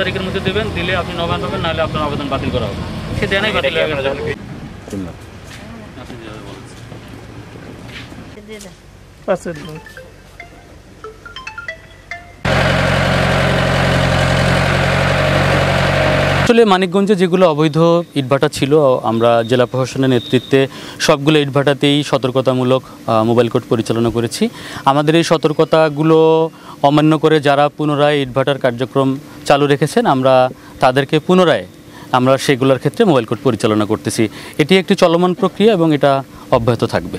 তারিখের মধ্যে দেবেন, দিলে আপনি নবায়ন পাবেন, নাহলে আপনার আবেদন বাতিল করা হবে। সে দেনাই বাতিল হয়ে গেছে। আসলে মানিকগঞ্জে যেগুলো অবৈধ ইটভাটা ছিল, আমরা জেলা প্রশাসনের নেতৃত্বে সবগুলো ইটভাটাতেই সতর্কতামূলক মোবাইল কোর্ট পরিচালনা করেছি। আমাদের এই সতর্কতাগুলো অমান্য করে যারা পুনরায় ইটভাটার কার্যক্রম চালু রেখেছেন, আমরা তাদেরকে পুনরায় আমরা সেগুলোর ক্ষেত্রে মোবাইল কোর্ট পরিচালনা করতেছি। এটি একটি চলমান প্রক্রিয়া এবং এটা অব্যাহত থাকবে।